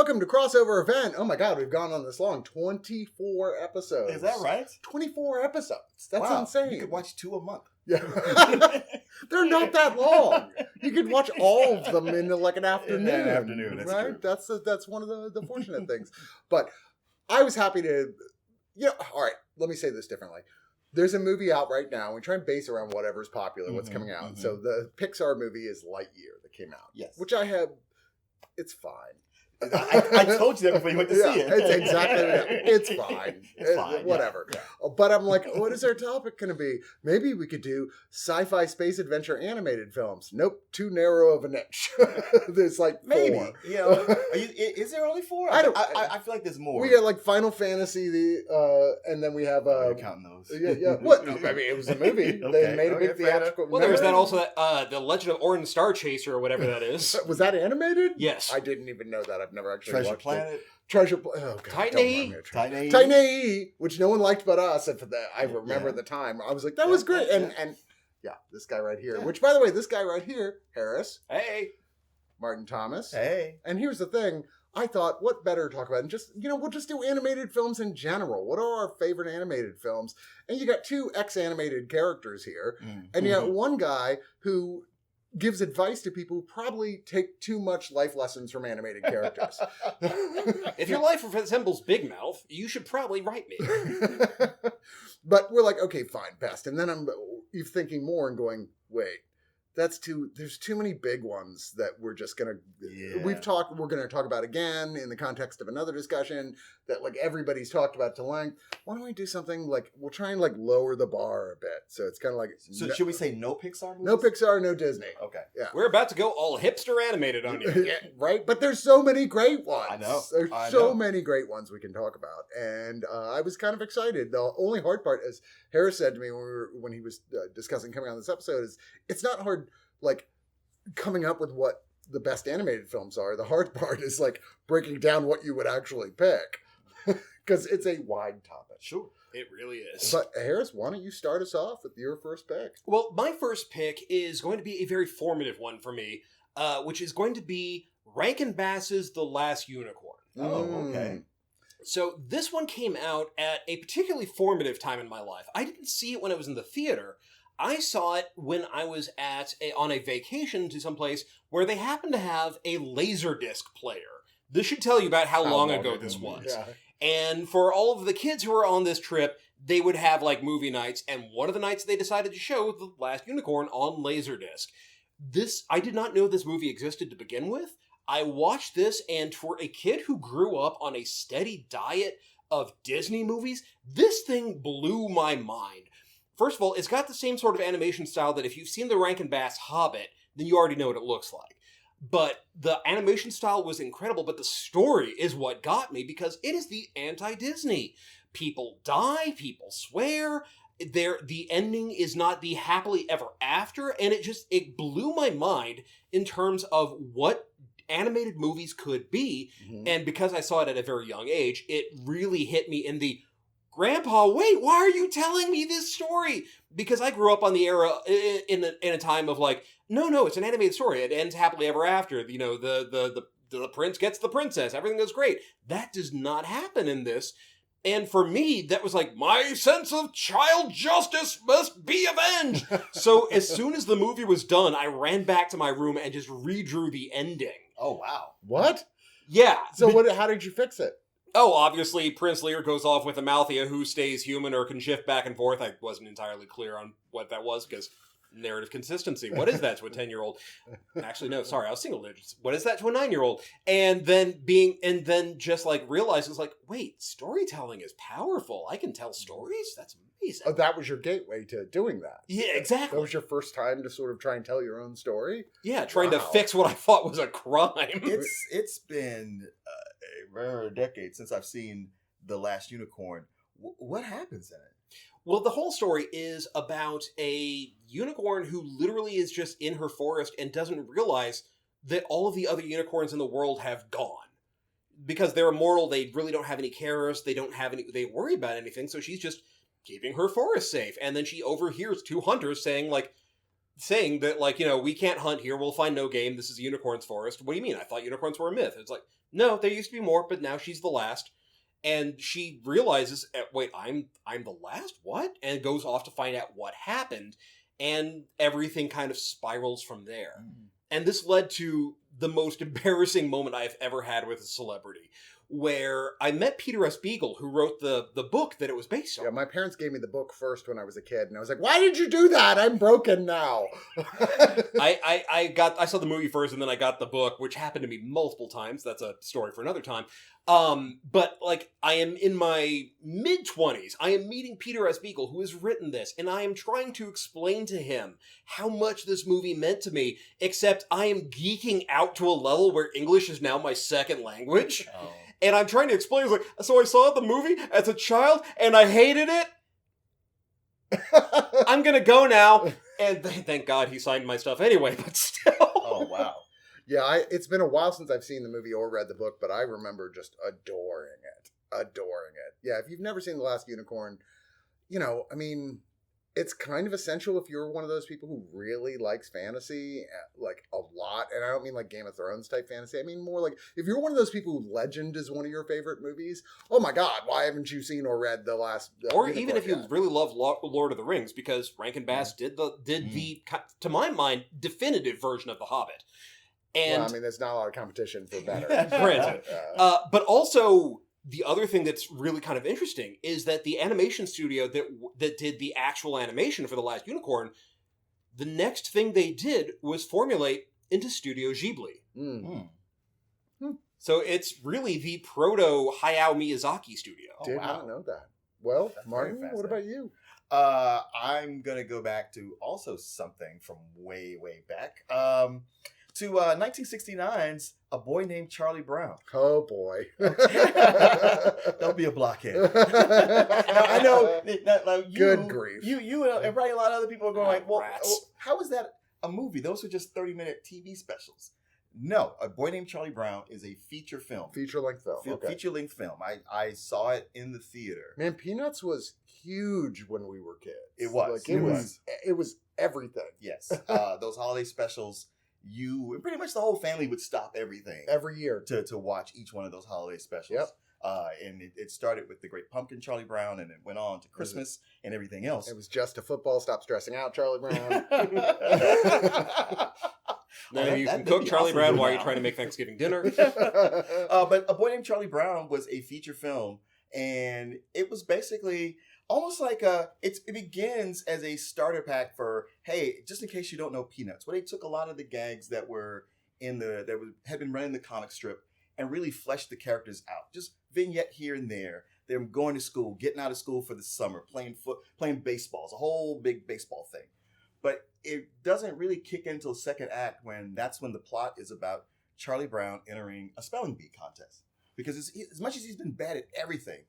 welcome to Crossover Event. Oh my god, we've gone on this long. 24 episodes. Is that right? 24 episodes. That's wow. insane. You could watch 2 a month. Yeah. They're not that long. You could watch all of them in like an afternoon. In an afternoon, that's right? true. That's one of the fortunate things. But I was happy to, all right, let me say this differently. There's a movie out right now. We try and base around whatever's popular, what's coming out. So the Pixar movie is Lightyear that came out. Yes. Which I have, it's fine. I told you that before you went to see it. It's exactly it's fine. It's fine. Whatever. Yeah. But I'm like, what is our topic going to be? Maybe we could do sci-fi space adventure animated films. Nope, too narrow of a niche. There's like Maybe. 4. You know, is there only 4? I feel like there's more. We got like Final Fantasy, and then we have. You're counting those. Yeah. What? I mean, it was a movie. Okay, They made a big theatrical. Well, there was that also the Legend of Orin Star Chaser or whatever that is. Was that animated? Yes. I didn't even know that. I've never actually Treasure watched Planet. it. Oh god. Titan A, which no one liked but us. And I remember at the time, I was like, that was great. Yeah. And this guy right here, which by the way, this guy right here, Harris. Hey. Martin Thomas. Hey. And here's the thing. I thought, what better to talk about? And just, we'll just do animated films in general. What are our favorite animated films? And you got 2 ex-animated characters here. And you got one guy who gives advice to people who probably take too much life lessons from animated characters. If your life resembles Big Mouth, you should probably write me. But we're like, okay, fine, best. And then I'm thinking more and going, wait, there's too many big ones that we're just going to, we're going to talk about again in the context of another discussion that like everybody's talked about to length. Why don't we do something like, we'll try and like lower the bar a bit. So it's kind of like. So should we say no Pixar movies? No Pixar, no Disney. Okay. Yeah. We're about to go all hipster animated on you. Yeah, right? But there's so many great ones. I know. There's so many great ones we can talk about. And I was kind of excited. The only hard part, as Harris said to me when he was discussing coming on this episode, is it's not hard, like, coming up with what the best animated films are. The hard part is, like, breaking down what you would actually pick. Because it's a wide topic. Sure. It really is. But Harris, why don't you start us off with your first pick? Well, my first pick is going to be a very formative one for me, which is going to be Rankin Bass's The Last Unicorn. Oh, okay. So this one came out at a particularly formative time in my life. I didn't see it when it was in the theater. I saw it when I was on a vacation to some place where they happened to have a Laserdisc player. This should tell you about how long ago this was. Yeah. And for all of the kids who were on this trip, they would have like movie nights, and one of the nights they decided to show The Last Unicorn on Laserdisc. I did not know this movie existed to begin with. I watched this, and for a kid who grew up on a steady diet of Disney movies, this thing blew my mind. First of all, it's got the same sort of animation style that if you've seen the Rankin Bass Hobbit, then you already know what it looks like. But the animation style was incredible, but the story is what got me because it is the anti-Disney. People die, people swear, the ending is not the happily ever after, and it blew my mind in terms of what animated movies could be. Mm-hmm. And because I saw it at a very young age, it really hit me in the, Grandpa, wait, why are you telling me this story? Because I grew up on the era in a time of like, no, it's an animated story. It ends happily ever after. You know, the prince gets the princess. Everything goes great. That does not happen in this. And for me, that was like, my sense of child justice must be avenged. So as soon as the movie was done, I ran back to my room and just redrew the ending. Oh, wow. What? Yeah. So how did you fix it? Oh, obviously, Prince Lear goes off with Amalthea, who stays human or can shift back and forth. I wasn't entirely clear on what that was, because narrative consistency. What is that to a 10-year-old? Actually, no, sorry, I was single digits. What is that to a 9-year-old? And then just like realizing, like, wait, storytelling is powerful. I can tell stories? That's amazing. Oh, that was your gateway to doing that. Yeah, exactly. That was your first time to sort of try and tell your own story? Yeah, trying to fix what I thought was a crime. It's been a decade since I've seen The Last Unicorn. What happens in it? Well, the whole story is about a unicorn who literally is just in her forest and doesn't realize that all of the other unicorns in the world have gone. Because they're immortal, they really don't have any carers, they worry about anything, so she's just keeping her forest safe. And then she overhears 2 hunters saying, like, saying that, like, you know, we can't hunt here, we'll find no game, this is a unicorn's forest. What do you mean? I thought unicorns were a myth. It's like, no, there used to be more, but now she's the last. And she realizes, wait, I'm the last? What? And goes off to find out what happened, and everything kind of spirals from there. And this led to the most embarrassing moment I've ever had with a celebrity, where I met Peter S. Beagle, who wrote the book that it was based on. Yeah, my parents gave me the book first when I was a kid, and I was like, "Why did you do that? I'm broken now." I saw the movie first, and then I got the book, which happened to me multiple times. That's a story for another time. But like, I am in my mid-20s. I am meeting Peter S. Beagle, who has written this, and I am trying to explain to him how much this movie meant to me, except I am geeking out to a level where English is now my second language. Oh. And I'm trying to explain, it's like, so I saw the movie as a child, and I hated it. I'm gonna go now. And thank God he signed my stuff anyway, but still. Oh, wow. Yeah, it's been a while since I've seen the movie or read the book, but I remember just adoring it. Adoring it. Yeah, if you've never seen The Last Unicorn, you know, I mean, it's kind of essential if you're one of those people who really likes fantasy, like, a lot. And I don't mean like Game of Thrones type fantasy. I mean more like, if you're one of those people who Legend is one of your favorite movies, oh my God, why haven't you seen or read The Last Or Unicorn even if you yet? really love Lord of the Rings, because Rankin Bass did the, to my mind, definitive version of The Hobbit. And Well, I mean, there's not a lot of competition for better. Granted. But also, the other thing that's really kind of interesting is that the animation studio that did the actual animation for The Last Unicorn, the next thing they did was formulate into Studio Ghibli. So it's really the proto Hayao Miyazaki studio. Oh, Did wow. not know that. Well, That's very Martin, what about fascinating. you? I'm going to go back to also something from way, way back. To 1969's A Boy Named Charlie Brown. Oh boy. Don't be a blockhead. Now, I know that, like, Good grief. You and probably a lot of other people are going like, well, Rats. how is that a movie? Those are just 30-minute TV specials. No, A Boy Named Charlie Brown is a feature film. Feature-length film. Okay. Feature-length film. I saw it in the theater. Man, Peanuts was huge when we were kids. It was. Like, it was everything. Yes. Those holiday specials, pretty much the whole family would stop everything Every year. to watch each one of those holiday specials. Yep. And it started with The Great Pumpkin, Charlie Brown, and it went on to Christmas and everything else. It was just a football. Stop stressing out, Charlie Brown. Then you can that'd cook be Charlie awesome Brown to while do you're now. trying to make Thanksgiving dinner. But A Boy Named Charlie Brown was a feature film, and it was basically almost like it begins as a starter pack for, hey, just in case you don't know Peanuts, where they took a lot of the gags that were had been running the comic strip and really fleshed the characters out. Just vignette here and there. They're going to school, getting out of school for the summer, playing baseball. It's a whole big baseball thing. But it doesn't really kick in until the second act, that's when the plot is about Charlie Brown entering a spelling bee contest. Because as much as he's been bad at everything,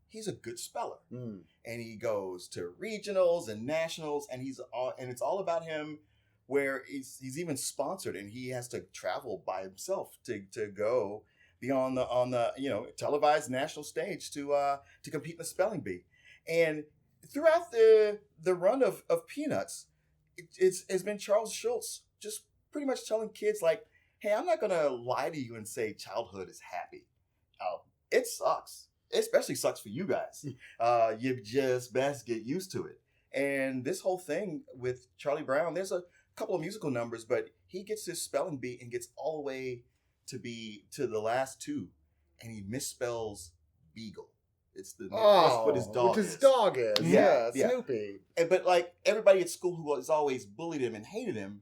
he's a good speller. And he goes to regionals and nationals, and it's all about him, where he's even sponsored, and he has to travel by himself to go be on the televised national stage to compete in the spelling bee. And throughout the run of Peanuts, it's been Charles Schultz just pretty much telling kids like, hey, I'm not gonna lie to you and say childhood is happy. It sucks. It especially sucks for you guys. You just best get used to it. And this whole thing with Charlie Brown, there's a couple of musical numbers, but he gets this spelling bee and gets all the way to the last two, and he misspells Beagle. It's that's what his dog which is. his dog is. Yeah, yeah. Snoopy. But like everybody at school who has always bullied him and hated him,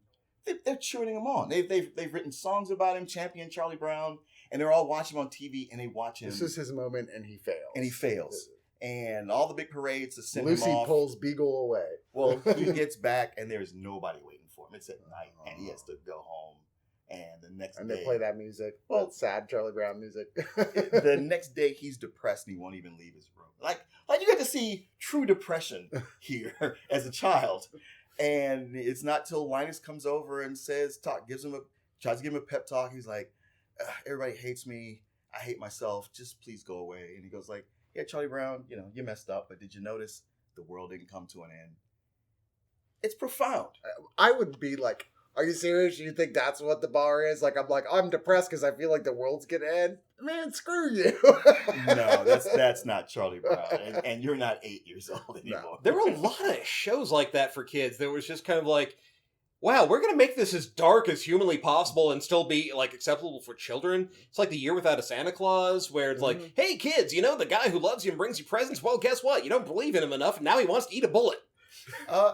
they're cheering him on. They've written songs about him, champion Charlie Brown, and they're all watching him on TV, and they watch him. This is his moment, and he fails. And all the big parades to send Lucy him off. pulls Beagle away. Well, he gets back, and there's nobody waiting for him. It's at night, and he has to go home. And the next And day, they play that music. Well, that sad Charlie Brown music. the next day he's depressed and he won't even leave his room. Like you get to see true depression here as a child. And it's not till Linus comes over and tries to give him a pep talk. He's like, everybody hates me. I hate myself. Just please go away. And he goes like, yeah, Charlie Brown, you messed up, but did you notice the world didn't come to an end? It's profound. I would be like, are you serious? You think that's what the bar is? Like, I'm depressed because I feel like the world's gonna end. Man, screw you. No, that's not Charlie Brown, and you're not 8 years old anymore. No. There were a lot of shows like that for kids that was just kind of like, wow, we're going to make this as dark as humanly possible and still be, like, acceptable for children. It's like The Year Without a Santa Claus, where it's like, hey, kids, you know the guy who loves you and brings you presents? Well, guess what? You don't believe in him enough, and now he wants to eat a bullet.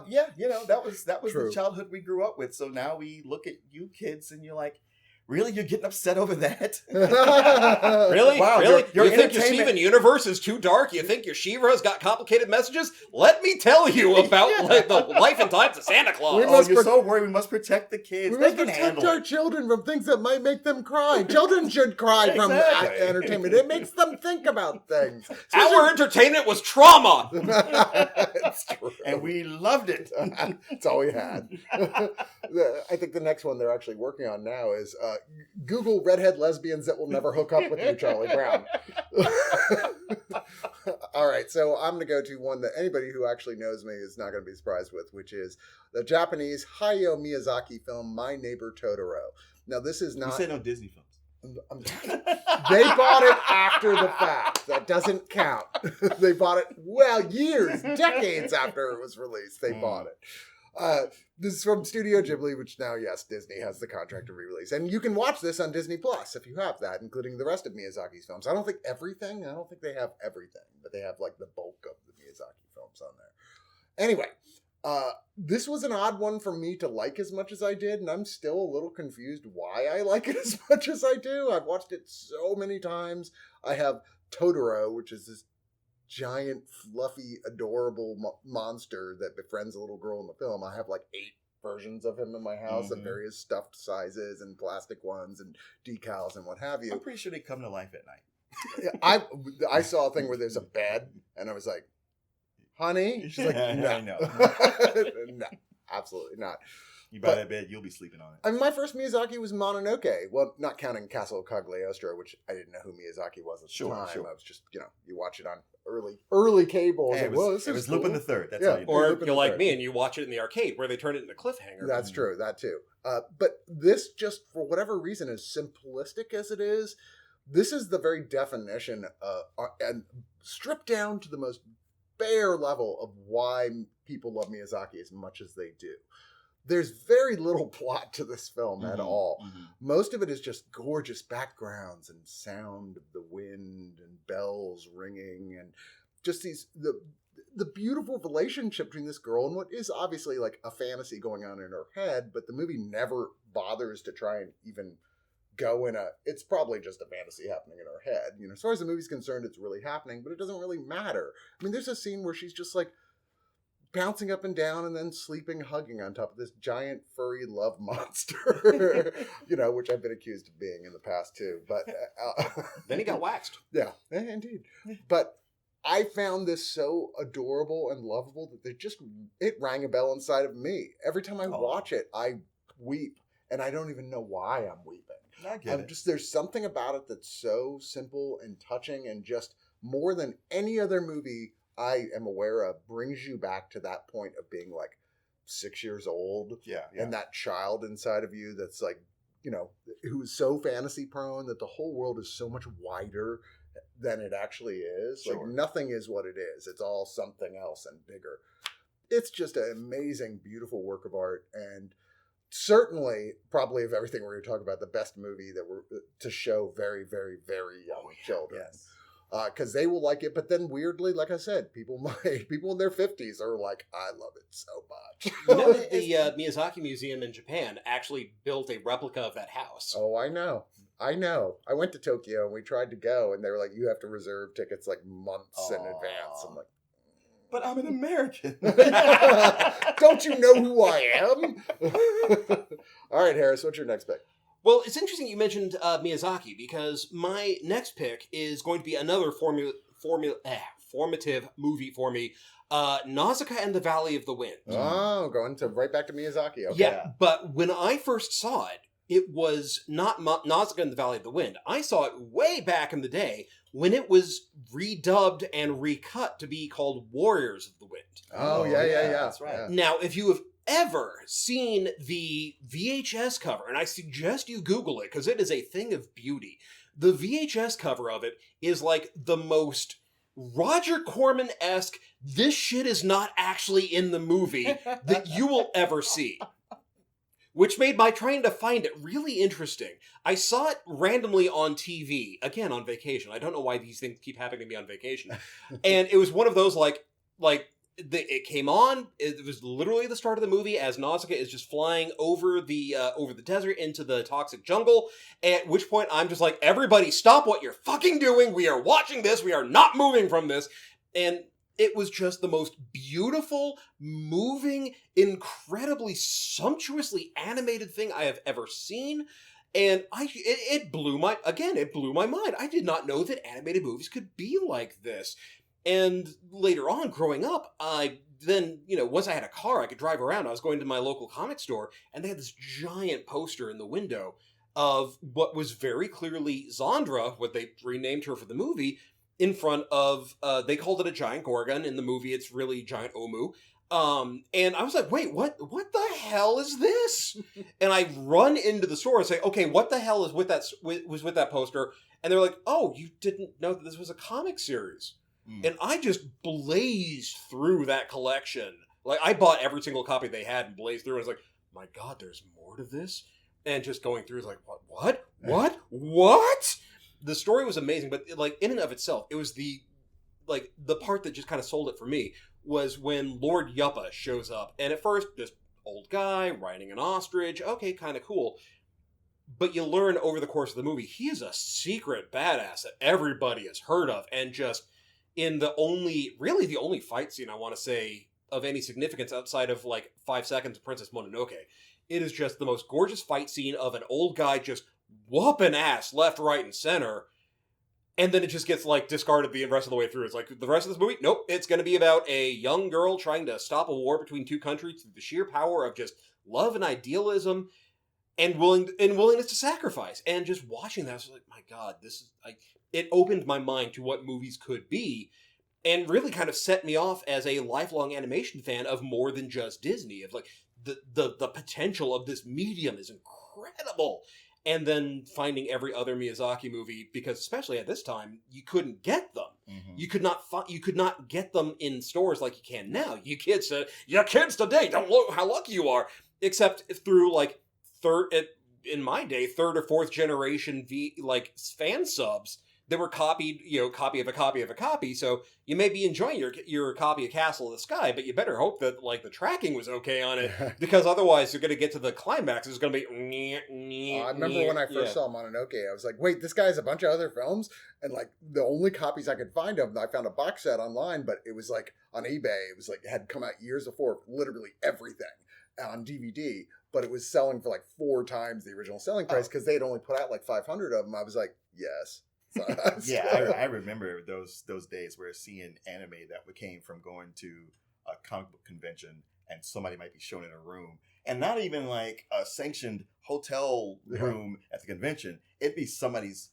Yeah, that was True. the childhood we grew up with. So now we look at you kids and you're like, really? You're getting upset over that? Really? Wow, Really? your You think your entertainment- Steven Universe is too dark? You think your She-Ra's got complicated messages? Let me tell you about the life and times of Santa Claus. We Oh, must you're so worried. We must protect the kids. We They must can protect handle our it. children from things that might make them cry. Children should cry from Exactly. entertainment. It makes them think about things. Our entertainment was trauma. It's true. And we loved it. That's all we had. I think the next one they're actually working on now is Google redhead lesbians that will never hook up with you, Charlie Brown. All right, so I'm going to go to one that anybody who actually knows me is not going to be surprised with, which is the Japanese Hayao Miyazaki film My Neighbor Totoro. Now, this is You not... said no Disney films. They bought it after the fact. That doesn't count. They bought it, years, decades after it was released. They bought it. This is from Studio Ghibli, which now, yes, Disney has the contract to re-release. And you can watch this on Disney Plus if you have that, including the rest of Miyazaki's films. I don't think they have everything, but they have like the bulk of the Miyazaki films on there. Anyway, this was an odd one for me to like as much as I did, and I'm still a little confused why I like it as much as I do. I've watched it so many times. I have Totoro, which is this giant, fluffy, adorable monster that befriends a little girl in the film. I have like 8 versions of him in my house of various stuffed sizes and plastic ones and decals and what have you. I'm pretty sure they come to life at night. I saw a thing where there's a bed, and I was like, honey? She's like, no. No. No, absolutely not. You buy that bed, you'll be sleeping on it. I mean, my first Miyazaki was Mononoke. Well, not counting Castle of Cagliostro, which I didn't know who Miyazaki was at the time. Sure. I was just, you watch it on early cable. Hey, And it was cool. Lupin the Third. That's Yeah. how you do Or Lupin you're the like Third. me and you watch it in the arcade where they turn it into cliffhanger. That's true, that too. But this just, for whatever reason, as simplistic as it is, this is the very definition and stripped down to the most bare level of why people love Miyazaki as much as they do. There's very little plot to this film at all. Most of it is just gorgeous backgrounds and sound of the wind and bells ringing and just the beautiful relationship between this girl and what is obviously like a fantasy going on in her head, but the movie never bothers to try and even go it's probably just a fantasy happening in her head. As far as the movie's concerned, it's really happening, but it doesn't really matter. I mean, there's a scene where she's just like bouncing up and down and then sleeping, hugging on top of this giant furry love monster, which I've been accused of being in the past too. But Then he got waxed. Yeah, indeed. But I found this so adorable and lovable that it rang a bell inside of me. Every time I watch it, I weep, and I don't even know why I'm weeping. I get it. There's something about it that's so simple and touching, and just more than any other movie I am aware of brings you back to that point of being like 6 years old. Yeah. And that child inside of you that's like, who is so fantasy prone that the whole world is so much wider than it actually is. Sure. Like nothing is what it is. It's all something else and bigger. It's just an amazing, beautiful work of art, and certainly, probably of everything we're going to talk about, the best movie that to show very, very, very young children. Yes. Because they will like it, but then weirdly, like I said, people in their 50s are like, I love it so much. You know that the Miyazaki Museum in Japan actually built a replica of that house. Oh, I know. I went to Tokyo and we tried to go, and they were like, you have to reserve tickets like months in advance. I'm like, but I'm an American. don't you know who I am? All right, Harris, what's your next pick? Well, it's interesting you mentioned Miyazaki, because my next pick is going to be another formative movie for me, Nausicaa and the Valley of the Wind. Oh, going right back to Miyazaki. Okay. Yeah, but when I first saw it, it was not Nausicaa and the Valley of the Wind. I saw it way back in the day when it was redubbed and recut to be called Warriors of the Wind. Oh, yeah. That's right. Yeah. Now, if you have ever seen the VHS cover, and I suggest you Google it because it is a thing of beauty. The VHS cover of it is like the most Roger Corman-esque, this shit is not actually in the movie that you will ever see. Which made my trying to find it really interesting. I saw it randomly on TV, again on vacation. I don't know why these things keep happening to me on vacation. And it was one of those it came on. It was literally the start of the movie as Nausicaa is just flying over the desert into the toxic jungle. At which point I'm just like, everybody stop what you're fucking doing. We are watching this. We are not moving from this. And it was just the most beautiful, moving, incredibly sumptuously animated thing I have ever seen. And it blew my mind. I did not know that animated movies could be like this. And later on, growing up, once I had a car, I could drive around. I was going to my local comic store, and they had this giant poster in the window of what was very clearly Zandra, what they renamed her for the movie, in front of, they called it a giant Gorgon. In the movie, it's really giant Omu. And I was like, wait, what the hell is this? And I run into the store and say, okay, what the hell is with that poster? And they're like, oh, you didn't know that this was a comic series. And I just blazed through that collection. Like, I bought every single copy they had and blazed through. And I was like, my God, there's more to this? And just going through is like, what? The story was amazing, but like in and of itself, it was the part that just kind of sold it for me was when Lord Yuppa shows up. And at first, this old guy riding an ostrich, okay, kind of cool. But you learn over the course of the movie, he is a secret badass that everybody has heard of, and just in the only fight scene I want to say of any significance outside of like 5 seconds of Princess Mononoke, it is just the most gorgeous fight scene of an old guy just whooping ass left, right, and center, and then it just gets like discarded the rest of the way through. It's like the rest of this movie, nope, it's going to be about a young girl trying to stop a war between two countries through the sheer power of just love and idealism and willingness to sacrifice. And just watching that, I was like, my God, this is like, it opened my mind to what movies could be, and really kind of set me off as a lifelong animation fan of more than just Disney. Of like the potential of this medium is incredible. And then finding every other Miyazaki movie, because especially at this time, you couldn't get them. Mm-hmm. You could not get them in stores like you can now. You kids today don't know how lucky you are, except through like in my day, third or fourth generation fan subs that were copied, copy of a copy of a copy. So you may be enjoying your copy of Castle of the Sky, but you better hope that like the tracking was okay on it, because otherwise you're going to get to the climax. It's going to be. I remember when I first saw Mononoke, I was like, wait, this guy has a bunch of other films, and like the only copies I could find of them, I found a box set online, but it was like on eBay. It was like it had come out years before, literally everything on DVD. But it was selling for like 4 times the original selling price because they had only put out like 500 of them. I was like, yes. So, I remember those days where seeing anime that came from going to a comic book convention and somebody might be shown in a room, and not even like a sanctioned hotel room at the convention. It'd be somebody's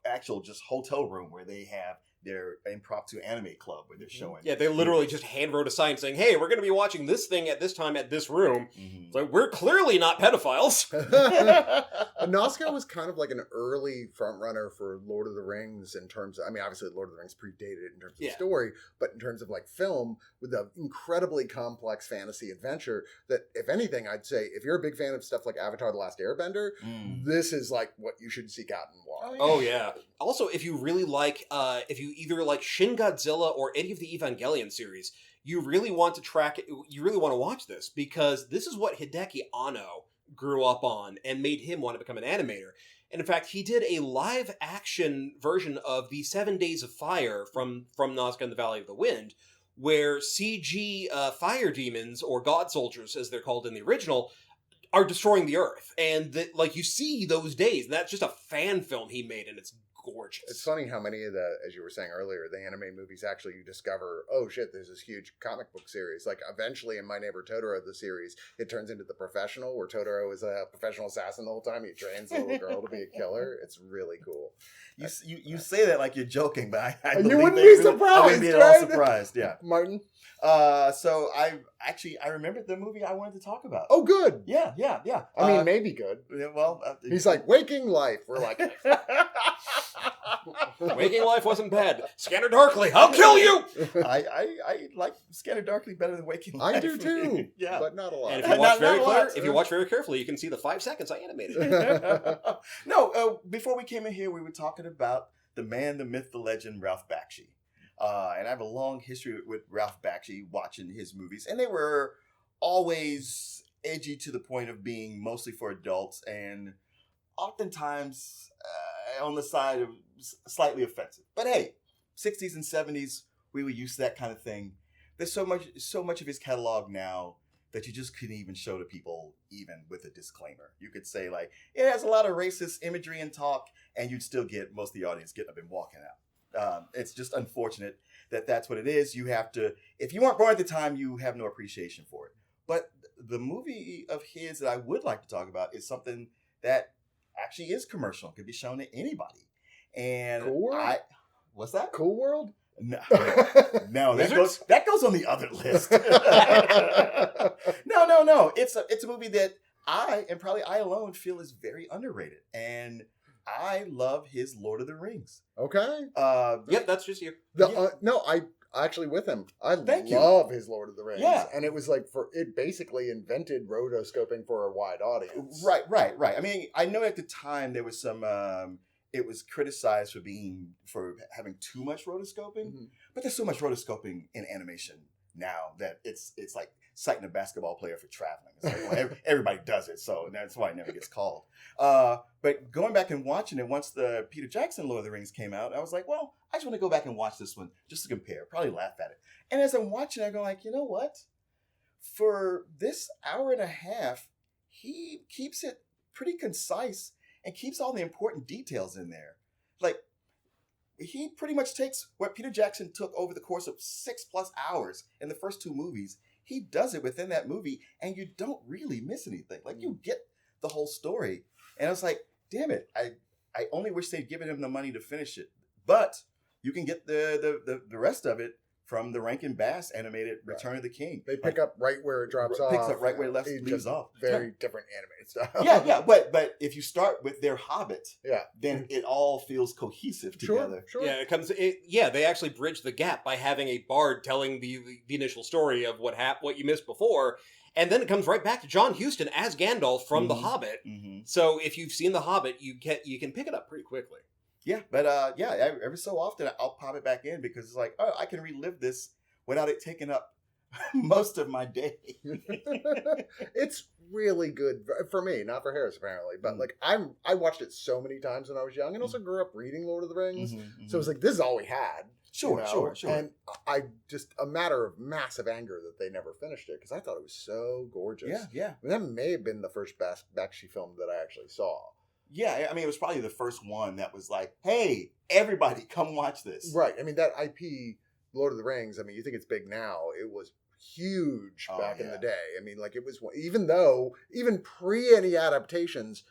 actual just hotel room where they have their impromptu anime club where they're showing. Yeah, they literally just hand wrote a sign saying, "Hey, we're going to be watching this thing at this time at this room." Mm-hmm. So we're clearly not pedophiles. Nausicaa was kind of like an early front runner for Lord of the Rings in terms of, I mean, obviously Lord of the Rings predated it in terms of story, but in terms of like film, with an incredibly complex fantasy adventure that, if anything, I'd say if you're a big fan of stuff like Avatar: The Last Airbender, this is like what you should seek out and watch. Oh yeah. Also, if you really like, if you either like Shin Godzilla or any of the Evangelion series, you really want to watch this, because this is what Hideki Anno grew up on and made him want to become an animator. And in fact, he did a live action version of the 7 Days of Fire from Nausicaa and the Valley of the Wind, where CG fire demons, or god soldiers as they're called in the original, are destroying the earth. And you see those days, and that's just a fan film he made, and it's gorgeous. It's funny how many of the, as you were saying earlier, the anime movies actually you discover, oh shit, there's this huge comic book series. Like eventually in My Neighbor Totoro, the series, it turns into The Professional, where Totoro is a professional assassin the whole time. He trains the little girl to be a killer. It's really cool. You say that like you're joking, but I you wouldn't be surprised. I wouldn't be at all surprised. Yeah, Martin. So Actually, I remembered the movie I wanted to talk about. Oh, good. Yeah. I mean, maybe good. Well, He's like, Waking Life. We're like, Waking Life wasn't bad. Scanner Darkly, I'll kill you! I like Scanner Darkly better than Waking Life. I do too. Yeah. But not a lot. And if you watch very carefully, you can see the 5 seconds I animated. No, before we came in here, we were talking about the man, the myth, the legend, Ralph Bakshi. And I have a long history with Ralph Bakshi, watching his movies. And they were always edgy to the point of being mostly for adults and oftentimes on the side of slightly offensive. But hey, 60s and 70s, we were used to that kind of thing. There's so much of his catalog now that you just couldn't even show to people, even with a disclaimer. You could say, like, it has a lot of racist imagery and talk, and you'd still get most of the audience getting up and walking out. It's just unfortunate that that's what it is. You have to, if you weren't born at the time, you have no appreciation for it. But the movie of his that I would like to talk about is something that actually is commercial and could be shown to anybody. And Cool World? What's that? Cool World? No, that goes on the other list. No. It's a movie that I alone feel is very underrated, and I love his Lord of the Rings. Okay. Yep, that's just you. No, I actually with him. I Thank you. love his Lord of the Rings. Yeah. And it was like it basically invented rotoscoping for a wide audience. Right. I mean, I know at the time there was some. It was criticized for having too much rotoscoping, but there's so much rotoscoping in animation now that it's like citing a basketball player for traveling. It's like, well, everybody does it, so that's why it never gets called. But going back and watching it, once the Peter Jackson Lord of the Rings came out, I was like, well, I just want to go back and watch this one just to compare, probably laugh at it. And as I'm watching it, I go like, you know what? For this hour and a half, he keeps it pretty concise and keeps all the important details in there. Like, he pretty much takes what Peter Jackson took over the course of 6+ hours in the first 2 movies. He does it within that movie, and you don't really miss anything. Like, you get the whole story. And I was like, damn it, I only wish they'd given him the money to finish it. But you can get the rest of it from the Rankin Bass animated Return of the King. They pick up right where it drops off. Picks up right where it leaves off. Very different animated stuff. Yeah. But if you start with their Hobbit, then it all feels cohesive together. Sure. Yeah, they actually bridge the gap by having a bard telling the initial story of what you missed before. And then it comes right back to John Huston as Gandalf from The Hobbit. Mm-hmm. So if you've seen The Hobbit, you can pick it up pretty quickly. Yeah, but every so often I'll pop it back in because it's like, oh, I can relive this without it taking up most of my day. It's really good for me, not for Harris apparently, but like I watched it so many times when I was young, and also grew up reading Lord of the Rings. So it was like, this is all we had. Sure. And I just a matter of massive anger that they never finished it because I thought it was so gorgeous. Yeah. And that may have been the first Bakshi film that I actually saw. Yeah, I mean, it was probably the first one that was like, hey, everybody, come watch this. Right. I mean, that IP, Lord of the Rings, I mean, you think it's big now. It was huge back in the day. I mean, like, it was, even pre any adaptations,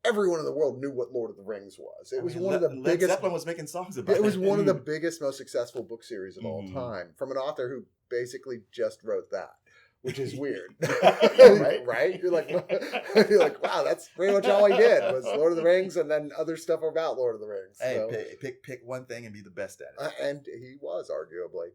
everyone in the world knew what Lord of the Rings was. It was one of the biggest. Led Zeppelin was making songs about it. It was one of the biggest, most successful book series of all time from an author who basically just wrote that. Which is weird, right? You're like, wow, that's pretty much all he did was Lord of the Rings, and then other stuff about Lord of the Rings. Hey, so, pick one thing and be the best at it. And he was arguably.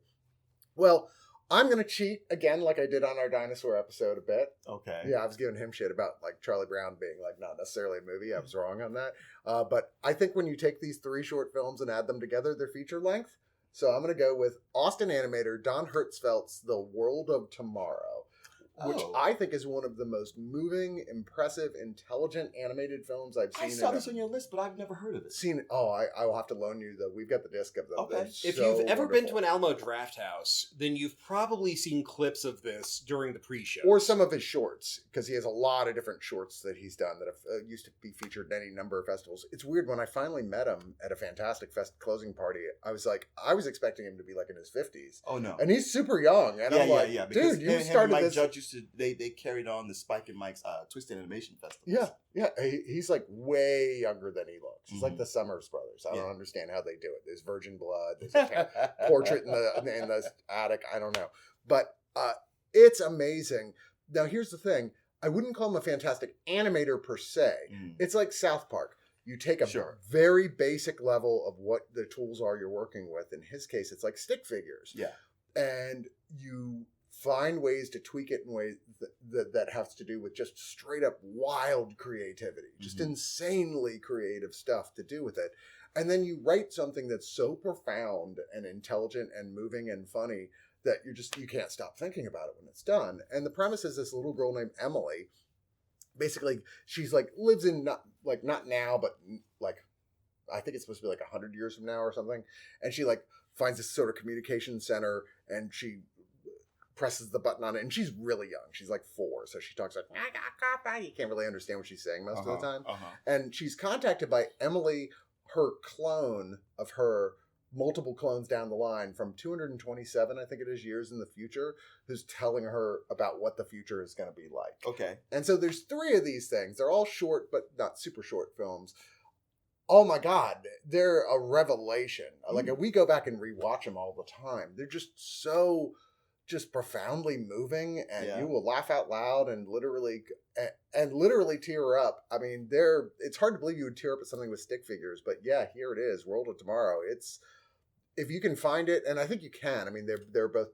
Well, I'm gonna cheat again, like I did on our dinosaur episode a bit. Okay. Yeah, I was giving him shit about like Charlie Brown being like not necessarily a movie. I was wrong on that. But I think when you take these 3 short films and add them together, they're feature length. So I'm going to go with Austin animator Don Hertzfeldt's The World of Tomorrow, which I think is one of the most moving, impressive, intelligent animated films I've seen. I saw this on your list, but I've never heard of it. I will have to loan you we've got the disc of them. Okay. If you've ever been to an Alamo Draft House, then you've probably seen clips of this during the pre-show. Or some of his shorts, because he has a lot of different shorts that he's done that have used to be featured in any number of festivals. It's weird, when I finally met him at a Fantastic Fest closing party, I was expecting him to be like in his 50s. Oh, no. And he's super young. And I'm like, dude, you started Mike this. Judge they carried on the Spike and Mike's Twisted Animation Festival. Yeah. He's like way younger than he looks. He's like the Summers brothers. I don't understand how they do it. There's virgin blood. There's a portrait in the attic. I don't know. But It's amazing. Now, here's the thing. I wouldn't call him a fantastic animator per se. It's like South Park. You take a very basic level of what the tools are you're working with. In his case, it's like stick figures. Yeah. And you find ways to tweak it in ways that has to do with just straight up wild creativity, just insanely creative stuff to do with it. And then you write something that's so profound and intelligent and moving and funny that you can't stop thinking about it when it's done. And the premise is this little girl named Emily. Basically, she's like lives in not now, but like I think it's supposed to be like 100 years from now or something. And she like finds this sort of communication center, and she presses the button on it, and she's really young. She's like 4, so she talks like you can't really understand what she's saying most of the time. And she's contacted by Emily, her clone of her multiple clones down the line from 227, I think it is, years in the future, who's telling her about what the future is going to be like. Okay. And so there's 3 of these things. They're all short, but not super short films. Oh my God, they're a revelation. Like, we go back and rewatch them all the time. They're just so profoundly moving, and you will laugh out loud and literally tear up. I mean, it's hard to believe you would tear up at something with stick figures, but yeah, here it is, World of Tomorrow. It's, if you can find it, and I think you can. I mean, they're both.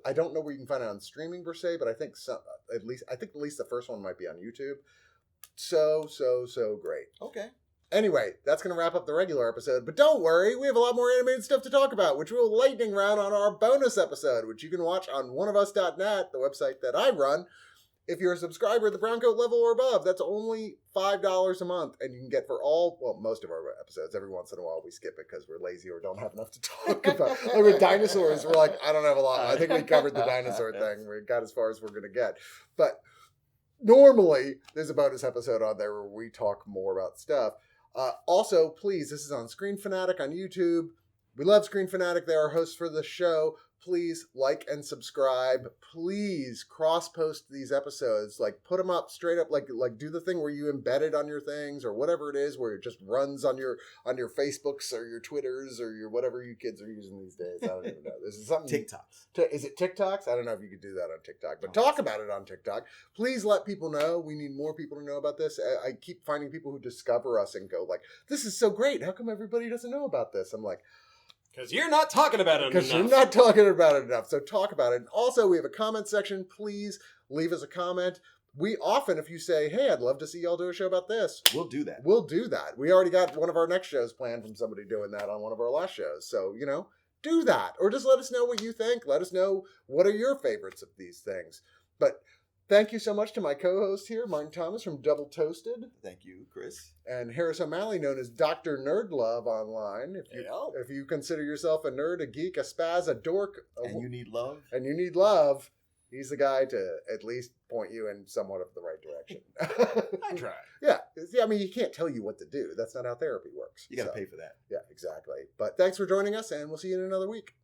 I don't know where you can find it on streaming per se, but I think at least the first one might be on YouTube. So great. Okay. Anyway, that's going to wrap up the regular episode, but don't worry, we have a lot more animated stuff to talk about, which we'll lightning round on our bonus episode, which you can watch on oneofus.net, the website that I run. If you're a subscriber at the brown coat level or above, that's only $5 a month, and you can get most of our episodes. Every once in a while we skip it because we're lazy or don't have enough to talk about. Like with dinosaurs, we're like, I don't have a lot. I think we covered the dinosaur thing. We got as far as we're going to get. But normally, there's a bonus episode on there where we talk more about stuff. Also, please, this is on Screen Fanatic on YouTube. We love Screen Fanatic. They're our hosts for the show. Please like and subscribe. Please cross-post these episodes. Like, put them up straight up. Like do the thing where you embed it on your things or whatever it is, where it just runs on your Facebooks or your Twitters or your whatever you kids are using these days. I don't even know. This is something. TikToks. Is it TikToks? I don't know if you could do that on TikTok, but talk about it on TikTok. Please let people know. We need more people to know about this. I keep finding people who discover us and go like, "This is so great. How come everybody doesn't know about this?" I'm like, because you're not talking about it enough. Because you're not talking about it enough. So talk about it. And also, we have a comment section. Please leave us a comment. We often, if you say, hey, I'd love to see y'all do a show about this. We'll do that. We'll do that. We already got one of our next shows planned from somebody doing that on one of our last shows. So, do that. Or just let us know what you think. Let us know what are your favorites of these things. But thank you so much to my co-host here, Martin Thomas from Double Toasted. Thank you, Chris. And Harris O'Malley, known as Dr. Nerdlove online. If you consider yourself a nerd, a geek, a spaz, a dork. And you need love. He's the guy to at least point you in somewhat of the right direction. I try. Yeah. I mean, he can't tell you what to do. That's not how therapy works. You got to pay for that. Yeah, exactly. But thanks for joining us, and we'll see you in another week.